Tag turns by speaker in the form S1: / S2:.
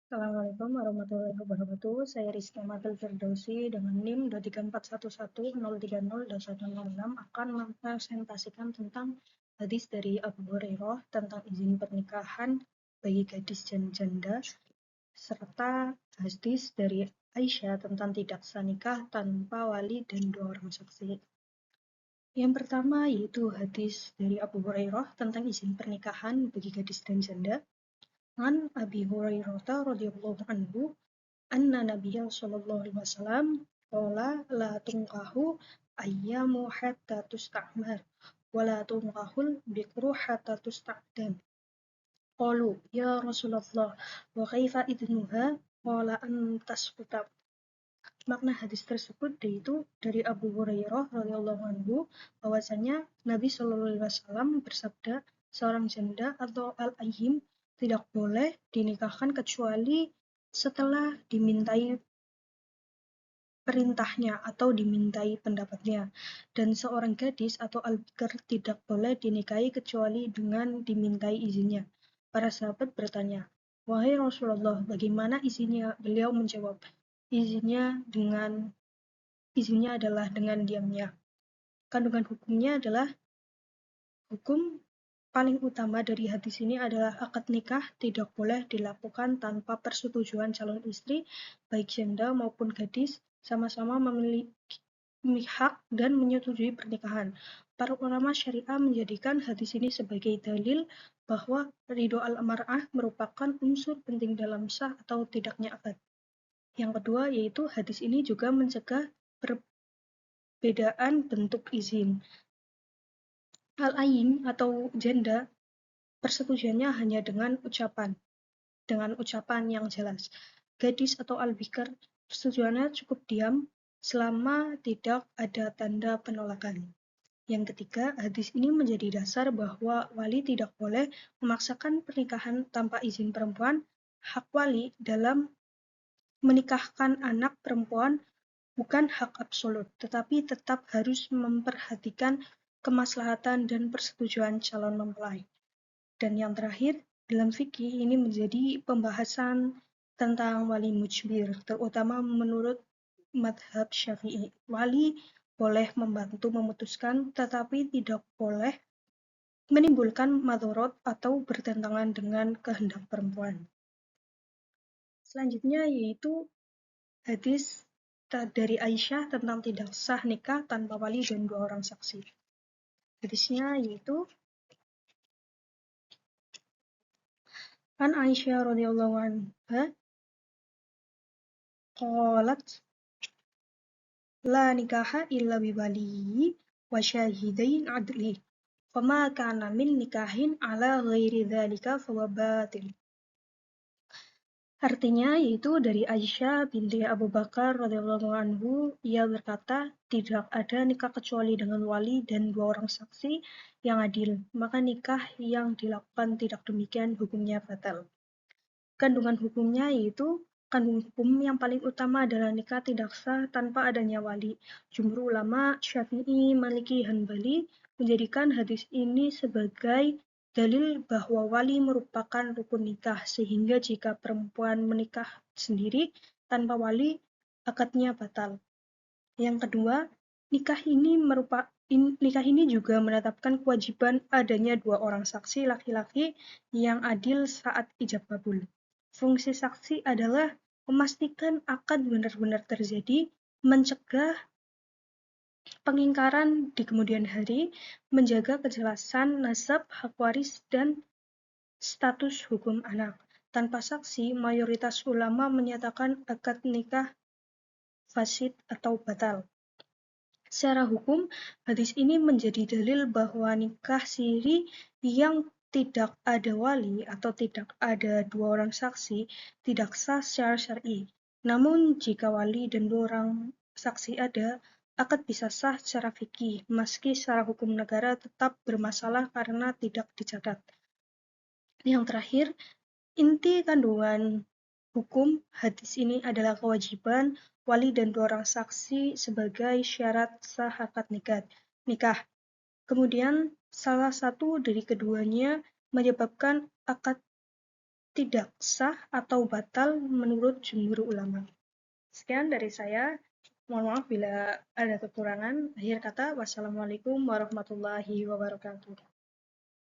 S1: Assalamualaikum warahmatullahi wabarakatuh. Saya Rizky Matil Firdausi dengan NIM 23411030106 akan mempresentasikan tentang hadis dari Abu Hurairah tentang izin pernikahan bagi gadis dan janda serta hadis dari Aisyah tentang tidak sah nikah tanpa wali dan 2 orang saksi. Yang pertama yaitu hadis dari Abu Hurairah tentang izin pernikahan bagi gadis dan janda. An Abi Hurairah radhiyallahu anhu anna Nabiyya sallallahu alaihi wasallam qala la tunqahu ayyamu hatta tusta'mar wa la tunqahul bikru hatta tusta'dan. Qalu ya Rasulullah wa kaifa idnuha qala an tasfuta. Makna hadis tersebut yaitu dari Abu Hurairah radhiyallahu anhu bahwasanya Nabi sallallahu alaihi wasallam bersabda, seorang janda atau al-ayyim tidak boleh dinikahkan kecuali setelah dimintai perintahnya atau dimintai pendapatnya, dan seorang gadis atau al-bikr tidak boleh dinikahi kecuali dengan dimintai izinnya. Para sahabat bertanya, wahai Rasulullah, bagaimana izinnya? Beliau menjawab, izinnya adalah dengan diamnya. Kandungan hukumnya adalah hukum paling utama dari hadis ini adalah akad nikah tidak boleh dilakukan tanpa persetujuan calon istri, baik janda maupun gadis, sama-sama memiliki hak dan menyetujui pernikahan. Para ulama syariah menjadikan hadis ini sebagai dalil bahwa ridho al-mar'ah merupakan unsur penting dalam sah atau tidaknya akad. Yang kedua yaitu hadis ini juga mencegah perbedaan bentuk izin. Al-ayyim atau janda persetujuannya hanya dengan ucapan yang jelas. Gadis atau al-bikr persetujuannya cukup diam selama tidak ada tanda penolakan. Yang ketiga, hadis ini menjadi dasar bahwa wali tidak boleh memaksakan pernikahan tanpa izin perempuan. Hak wali dalam menikahkan anak perempuan bukan hak absolut, tetapi tetap harus memperhatikan kemaslahatan dan persetujuan calon mempelai. Dan yang terakhir, dalam fikih ini menjadi pembahasan tentang wali mujbir, terutama menurut madhab Syafi'i. Wali boleh membantu memutuskan, tetapi tidak boleh menimbulkan madorot atau bertentangan dengan kehendak perempuan. Selanjutnya yaitu hadis dari Aisyah tentang tidak sah nikah tanpa wali dan 2 orang saksi. Hadisnya yaitu An Aisyah radhiyallahu anha qalat la nikaha illa biwaliyi wa syahidain adli fama kana min nikahin ala ghairi dzalika fahuwa batil. Artinya yaitu dari Aisyah binti Abu Bakar radhiyallahu anhu, ia berkata, tidak ada nikah kecuali dengan wali dan 2 orang saksi yang adil, maka nikah yang dilakukan tidak demikian hukumnya batal. Kandungan hukumnya yaitu kandungan hukum yang paling utama adalah nikah tidak sah tanpa adanya wali. Jumhur ulama Syafi'i, Maliki, Hanbali menjadikan hadis ini sebagai dalil bahwa wali merupakan rukun nikah, sehingga jika perempuan menikah sendiri tanpa wali, akadnya batal. Yang kedua, nikah ini juga menetapkan kewajiban adanya 2 orang saksi laki-laki yang adil saat ijab kabul. Fungsi saksi adalah memastikan akad benar-benar terjadi, mencegah pengingkaran di kemudian hari, menjaga kejelasan nasab, hak waris, dan status hukum anak. Tanpa saksi, mayoritas ulama menyatakan akad nikah fasid atau batal. Secara hukum, hadis ini menjadi dalil bahwa nikah siri yang tidak ada wali atau tidak ada 2 orang saksi tidak sah secara syar'i. Namun jika wali dan 2 orang saksi ada, akad bisa sah secara fikih, meski secara hukum negara tetap bermasalah karena tidak dicatat. Yang terakhir, inti kandungan hukum hadis ini adalah kewajiban wali dan 2 orang saksi sebagai syarat sah akad nikah. Kemudian salah satu dari keduanya menyebabkan akad tidak sah atau batal menurut jumhur ulama. Sekian dari saya. Mohon maaf bila ada kekurangan. Akhir kata, wassalamualaikum warahmatullahi wabarakatuh.